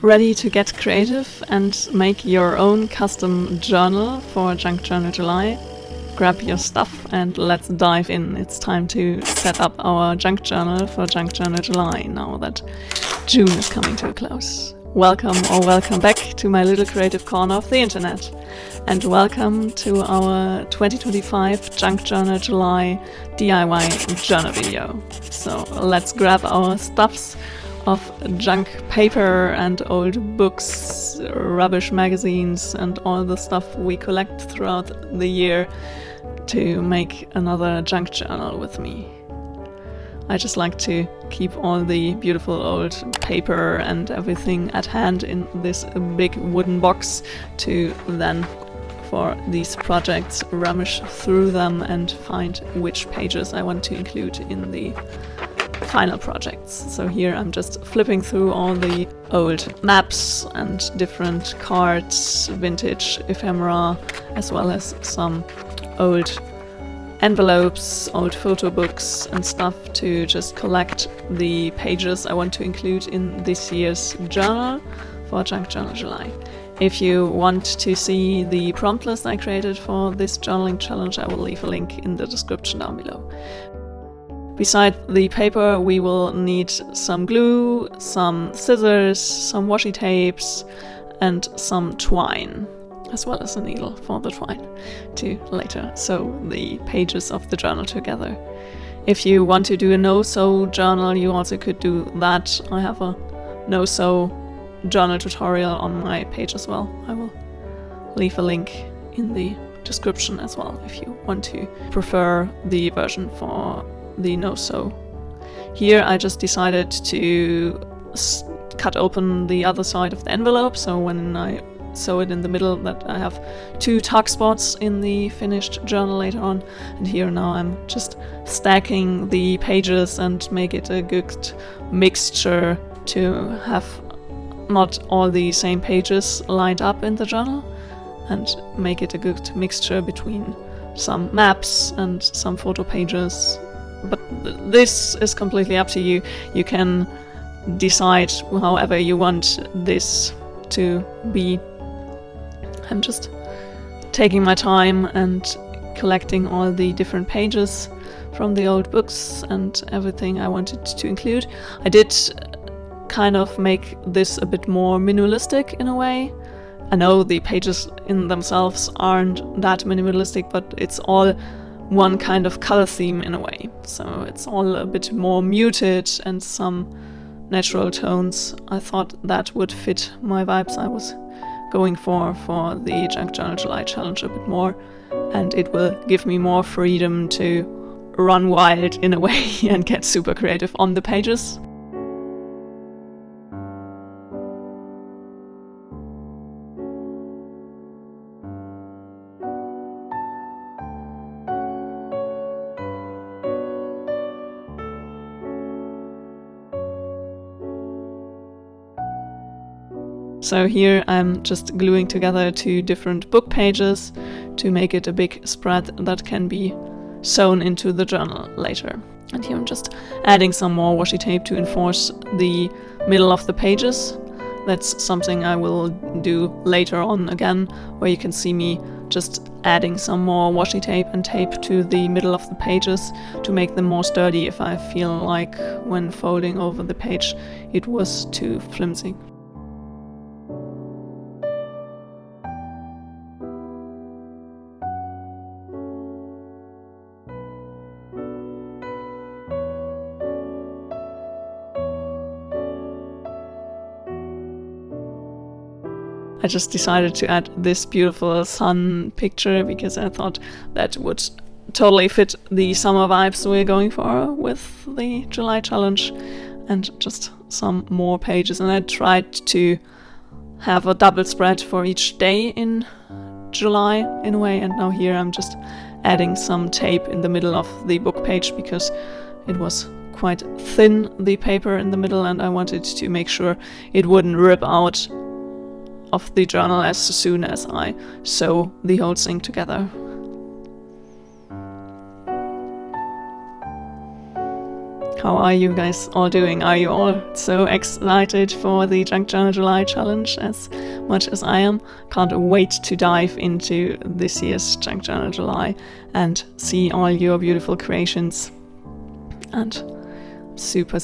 Ready to get creative and make your own custom journal for Junk Journal July? Grab your stuff and let's dive in. It's time to set up our junk journal for Junk Journal July now that June is coming to a close. Welcome back to my little creative corner of the internet. And welcome to our 2025 Junk Journal July DIY journal video. So let's grab our stuffs of junk paper and old books, rubbish magazines, and all the stuff we collect throughout the year to make another junk journal with me. I just like to keep all the beautiful old paper and everything at hand in this big wooden box to then, for these projects, rummage through them and find which pages I want to include in the final projects. So here I'm just flipping through all the old maps and different cards, vintage ephemera, as well as some old envelopes, old photo books and stuff to just collect the pages I want to include in this year's journal for Junk Journal July. If you want to see the prompt list I created for this journaling challenge, I will leave a link in the description down below. Beside the paper, we will need some glue, some scissors, some washi tapes, and some twine, as well as a needle for the twine to later sew the pages of the journal together. If you want to do a no-sew journal, you also could do that. I have a no-sew journal tutorial on my page as well. I will leave a link in the description as well if you want to prefer the version for the no-sew. Here I just decided to cut open the other side of the envelope, so when I sew it in the middle that I have two tuck spots in the finished journal later on. And here now I'm just stacking the pages and make it a good mixture to have not all the same pages lined up in the journal, and make it a good mixture between some maps and some photo pages. But this is completely up to you. You can decide however you want this to be. I'm just taking my time and collecting all the different pages from the old books and everything I wanted to include. I did kind of make this a bit more minimalistic in a way. I know the pages in themselves aren't that minimalistic, but it's all one kind of color theme in a way. So it's all a bit more muted and some natural tones. I thought that would fit my vibes I was going for the Junk Journal July challenge a bit more, and it will give me more freedom to run wild in a way and get super creative on the pages. So here I'm just gluing together two different book pages to make it a big spread that can be sewn into the journal later. And here I'm just adding some more washi tape to enforce the middle of the pages. That's something I will do later on again, where you can see me just adding some more washi tape and tape to the middle of the pages to make them more sturdy if I feel like when folding over the page it was too flimsy. I just decided to add this beautiful sun picture because I thought that would totally fit the summer vibes we're going for with the July challenge, and just some more pages. And I tried to have a double spread for each day in July in a way, and now here I'm just adding some tape in the middle of the book page because it was quite thin, the paper in the middle, and I wanted to make sure it wouldn't rip out of the journal as soon as I sew the whole thing together. How are you guys all doing? Are you all so excited for the Junk Journal July challenge as much as I am? Can't wait to dive into this year's Junk Journal July and see all your beautiful creations. And super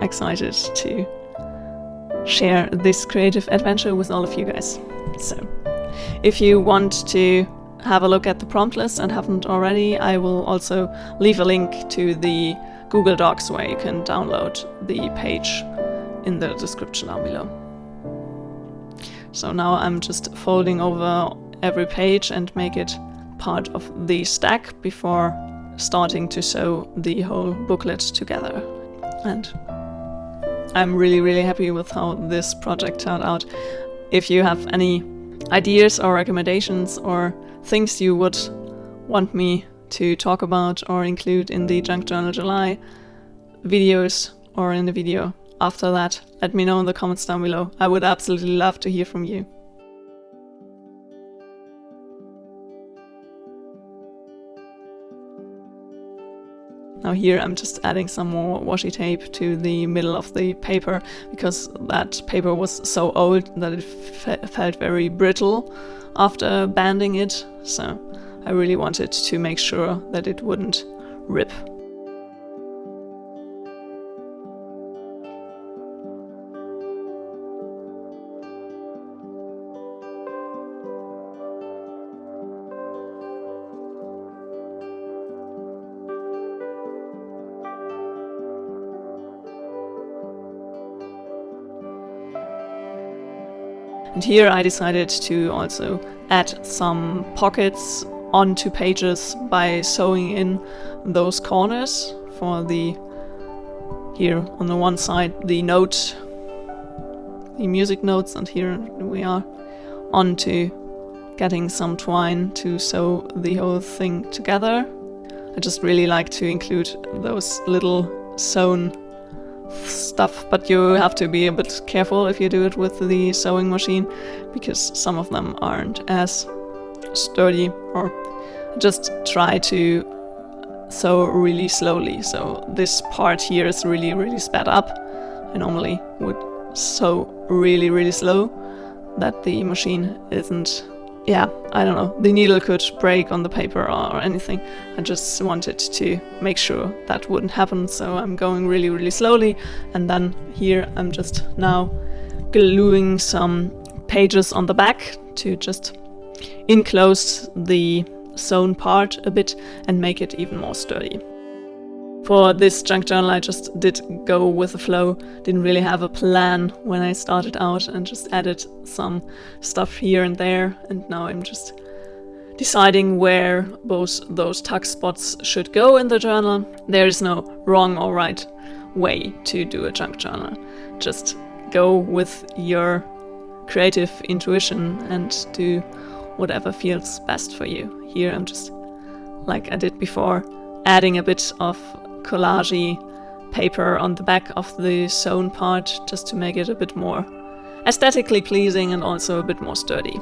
excited to share this creative adventure with all of you guys. So, if you want to have a look at the prompt list and haven't already, I will also leave a link to the Google Docs where you can download the page in the description down below. So now I'm just folding over every page and make it part of the stack before starting to sew the whole booklet together. And I'm really happy with how this project turned out. If you have any ideas or recommendations or things you would want me to talk about or include in the Junk Journal July videos or in the video after that, let me know in the comments down below. I would absolutely love to hear from you. Now here I'm just adding some more washi tape to the middle of the paper because that paper was so old that it felt very brittle after banding it, so I really wanted to make sure that it wouldn't rip. And here I decided to also add some pockets onto pages by sewing in those corners for the, here on the one side, the music notes, and here we are onto getting some twine to sew the whole thing together. I just really like to include those little sewn stuff, but you have to be a bit careful if you do it with the sewing machine because some of them aren't as sturdy, or just try to sew really slowly. So this part here is really sped up. I normally would sew really slow, that the machine isn't, I don't know, the needle could break on the paper or anything. I just wanted to make sure that wouldn't happen, so I'm going really slowly. And then here I'm just now gluing some pages on the back to just enclose the sewn part a bit and make it even more sturdy. For this junk journal I just did go with the flow, didn't really have a plan when I started out and just added some stuff here and there, and now I'm just deciding where both those tuck spots should go in the journal. There is no wrong or right way to do a junk journal. Just go with your creative intuition and do whatever feels best for you. Here I'm just, like I did before, adding a bit of collage-y paper on the back of the sewn part just to make it a bit more aesthetically pleasing and also a bit more sturdy.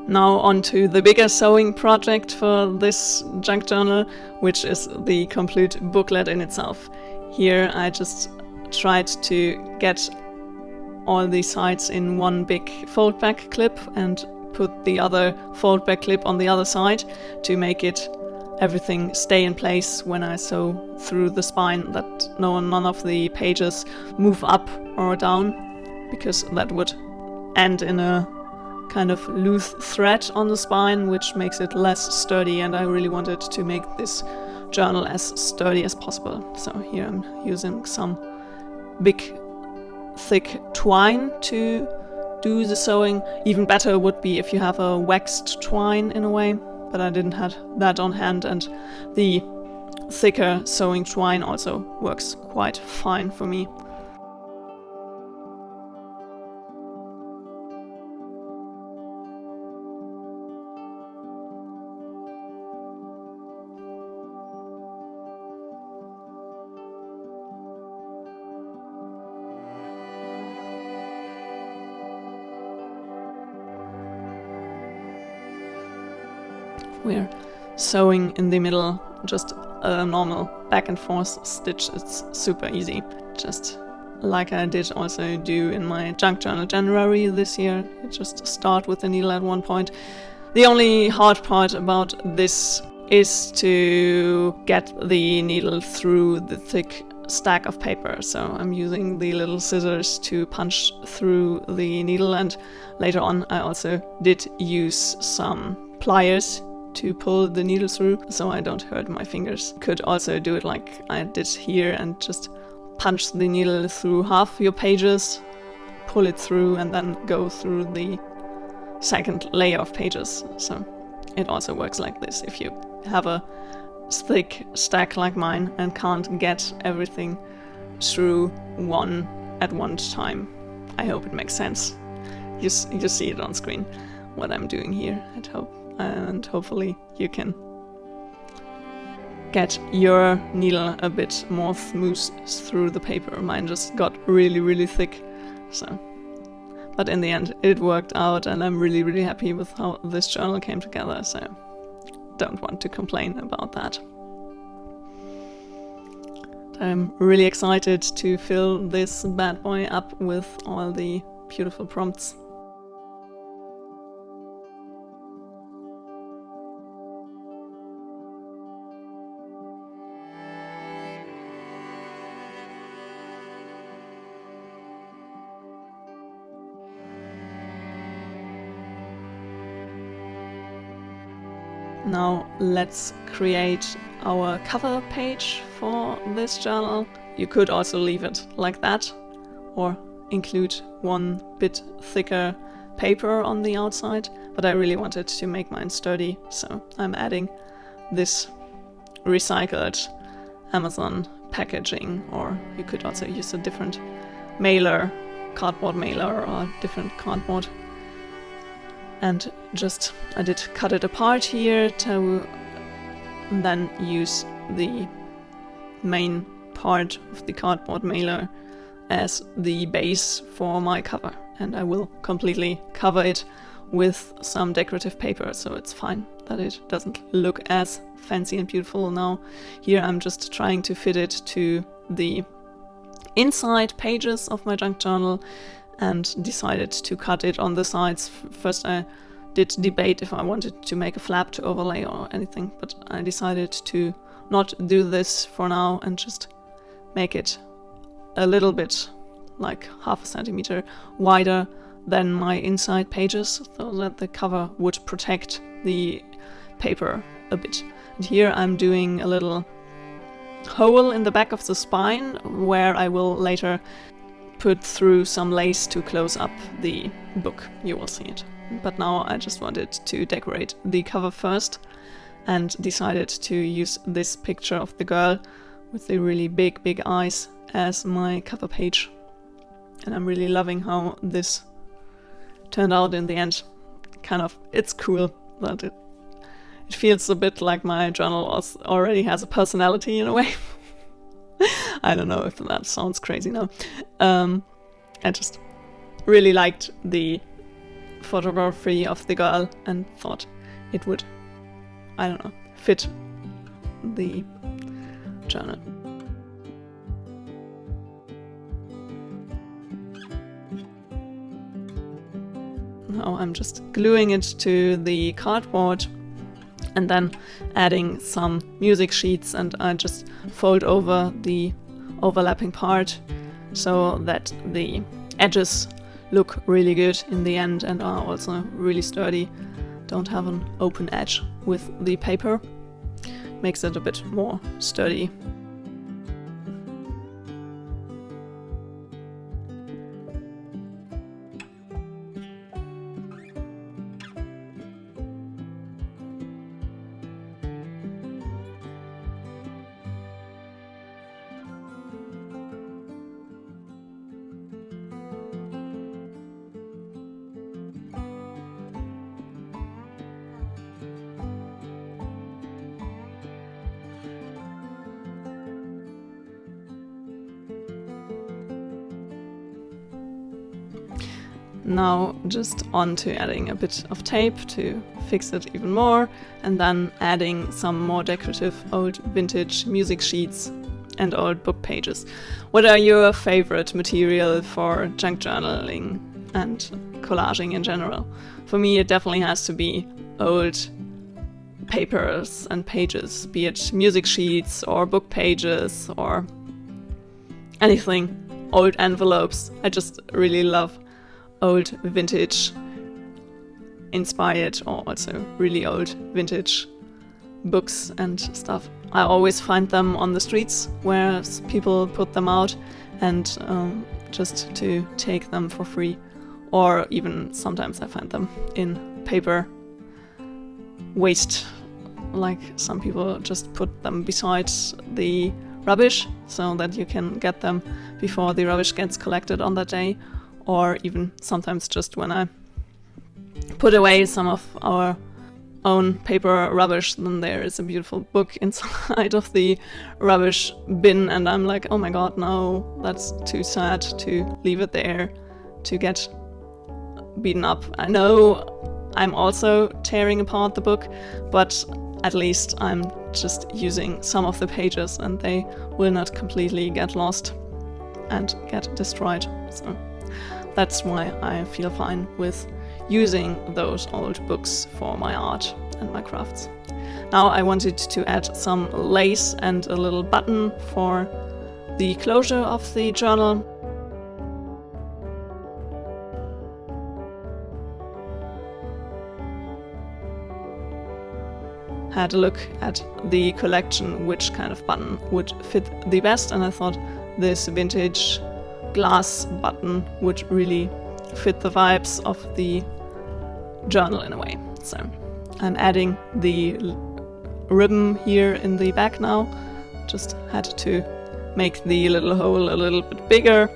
Now on to the bigger sewing project for this junk journal, which is the complete booklet in itself. Here I just tried to get all the sides in one big fold back clip and put the other fold back clip on the other side to make it everything stay in place when I sew through the spine, that none of the pages move up or down, because that would end in a kind of loose thread on the spine, which makes it less sturdy, and I really wanted to make this journal as sturdy as possible. So here I'm using some big thick twine to do the sewing. Even better would be if you have a waxed twine in a way, but I didn't have that on hand, and the thicker sewing twine also works quite fine for me. We're sewing in the middle, just a normal back and forth stitch. It's super easy, just like I did also do in my junk journal January this year. You just start with the needle at one point. The only hard part about this is to get the needle through the thick stack of paper. So I'm using the little scissors to punch through the needle, and later on I also did use some pliers to pull the needle through so I don't hurt my fingers. Could also do it like I did here and just punch the needle through half your pages, pull it through, and then go through the second layer of pages. So it also works like this if you have a thick stack like mine and can't get everything through one at one time. I hope it makes sense. You see it on screen what I'm doing here, and hopefully you can get your needle a bit more smooth through the paper. Mine just got really thick, but in the end it worked out, and I'm really happy with how this journal came together, so don't want to complain about that. I'm really excited to fill this bad boy up with all the beautiful prompts. Now let's create our cover page for this journal. You could also leave it like that, or include one bit thicker paper on the outside, but I really wanted to make mine sturdy, so I'm adding this recycled Amazon packaging, or you could also use a different mailer, cardboard mailer, or different cardboard. And I did cut it apart here to then use the main part of the cardboard mailer as the base for my cover. And I will completely cover it with some decorative paper, so it's fine that it doesn't look as fancy and beautiful now. Here I'm just trying to fit it to the inside pages of my junk journal, and decided to cut it on the sides. First I did debate if I wanted to make a flap to overlay or anything, but I decided to not do this for now and just make it a little bit, like half a centimeter wider than my inside pages, so that the cover would protect the paper a bit. And here I'm doing a little hole in the back of the spine where I will later put through some lace to close up the book. You will see it. But now I just wanted to decorate the cover first, and decided to use this picture of the girl with the really big eyes as my cover page. And I'm really loving how this turned out in the end. It's cool, but it feels a bit like my journal already has a personality in a way. I don't know if that sounds crazy now. I just really liked the photography of the girl and thought it would, I don't know, fit the journal. Now I'm just gluing it to the cardboard and then adding some music sheets, and I just fold over the overlapping part so that the edges look really good in the end and are also really sturdy. Don't have an open edge with the paper. Makes it a bit more sturdy. Now just on to adding a bit of tape to fix it even more, and then adding some more decorative old vintage music sheets and old book pages. What are your favorite material for junk journaling and collaging in general? For me, it definitely has to be old papers and pages, be it music sheets or book pages or anything, old envelopes. I just really love old vintage inspired or also really old vintage books and stuff. I always find them on the streets where people put them out, and just to take them for free, or even sometimes I find them in paper waste, like some people just put them beside the rubbish so that you can get them before the rubbish gets collected on that day. Or even sometimes just when I put away some of our own paper rubbish, then there is a beautiful book inside of the rubbish bin, and I'm like, oh my god, no, that's too sad to leave it there to get beaten up. I know I'm also tearing apart the book, but at least I'm just using some of the pages and they will not completely get lost and get destroyed. So that's why I feel fine with using those old books for my art and my crafts. Now I wanted to add some lace and a little button for the closure of the journal. Had a look at the collection, which kind of button would fit the best, and I thought this vintage glass button would really fit the vibes of the journal in a way. So I'm adding the ribbon here in the back now. Just had to make the little hole a little bit bigger.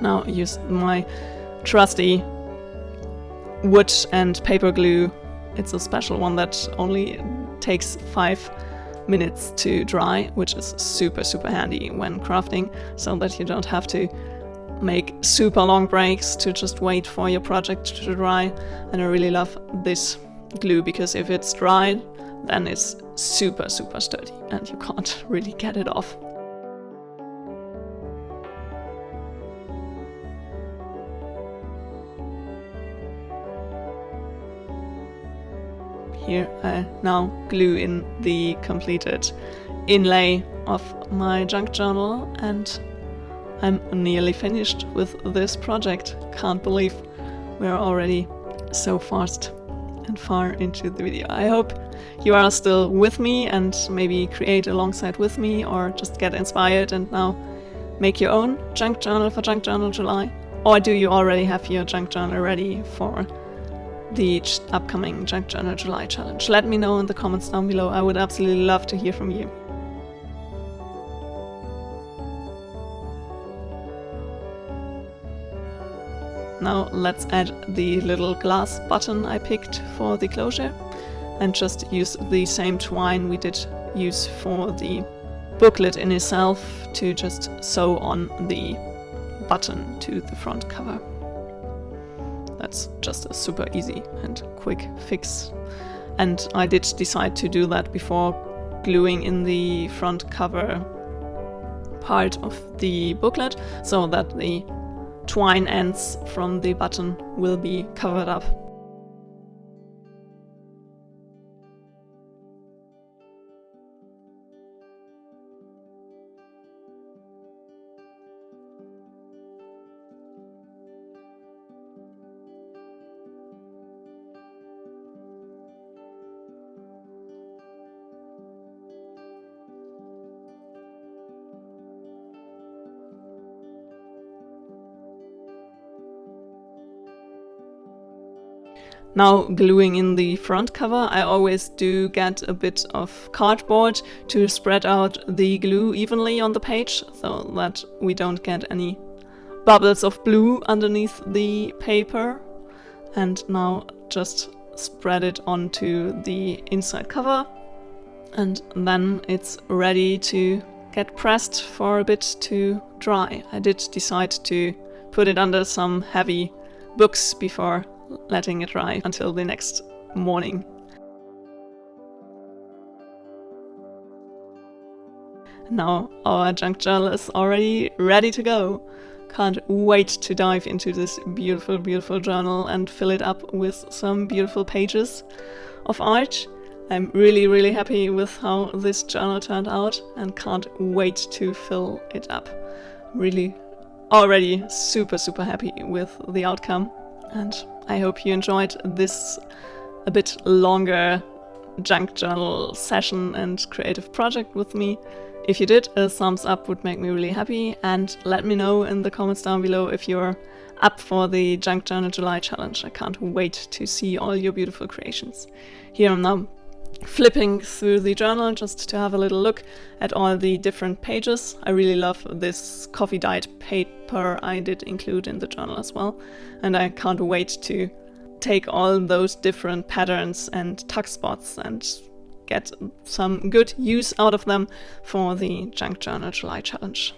Now I use my trusty wood and paper glue. It's a special one that only takes 5 minutes to dry, which is super handy when crafting, so that you don't have to make super long breaks to just wait for your project to dry. And I really love this glue because if it's dry, then it's super sturdy and you can't really get it off. Here I now glue in the completed inlay of my junk journal, and I'm nearly finished with this project. Can't believe we're already so fast and far into the video. I hope you are still with me and maybe create alongside with me, or just get inspired and now make your own junk journal for Junk Journal July. Or do you already have your junk journal ready for the upcoming Junk Journal July challenge? Let me know in the comments down below. I would absolutely love to hear from you. Now let's add the little glass button I picked for the closure, and just use the same twine we did use for the booklet in itself to just sew on the button to the front cover. That's just a super easy and quick fix. And I did decide to do that before gluing in the front cover part of the booklet, so that the twine ends from the button will be covered up. Now gluing in the front cover, I always do get a bit of cardboard to spread out the glue evenly on the page, so that we don't get any bubbles of blue underneath the paper. And now just spread it onto the inside cover, and then it's ready to get pressed for a bit to dry. I did decide to put it under some heavy books before letting it dry until the next morning. Now our junk journal is already ready to go. Can't wait to dive into this beautiful, beautiful journal and fill it up with some beautiful pages of art. I'm really, really happy with how this journal turned out and can't wait to fill it up. Really already super, super happy with the outcome, and I hope you enjoyed this a bit longer junk journal session and creative project with me. If you did, a thumbs up would make me really happy, and let me know in the comments down below if you're up for the Junk Journal July challenge. I can't wait to see all your beautiful creations. Here I'm now flipping through the journal just to have a little look at all the different pages. I really love this coffee dyed paper I did include in the journal as well, and I can't wait to take all those different patterns and tuck spots and get some good use out of them for the Junk Journal July challenge.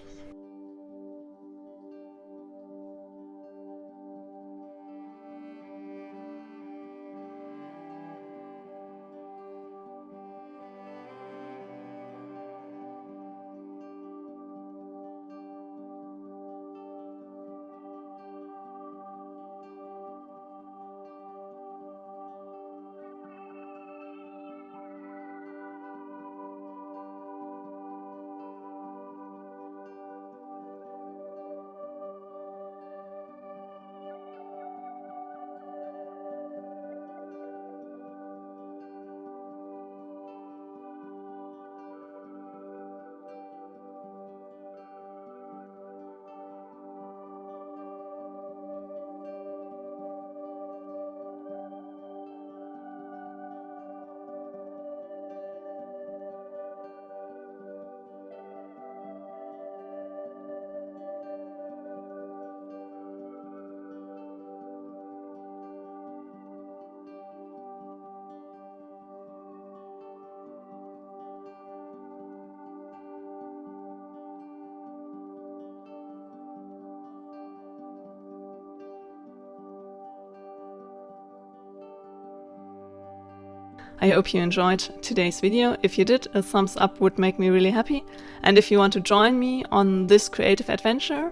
I hope you enjoyed today's video. If you did, a thumbs up would make me really happy. And if you want to join me on this creative adventure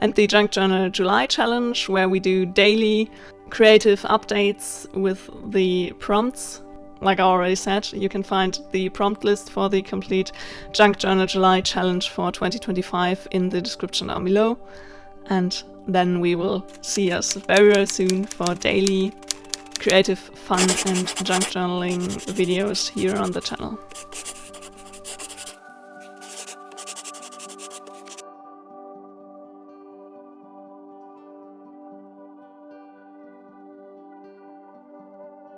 and the Junk Journal July challenge, where we do daily creative updates with the prompts, like I already said, you can find the prompt list for the complete Junk Journal July challenge for 2025 in the description down below. And then we will see us very, very soon for daily creative fun and junk journaling videos here on the channel.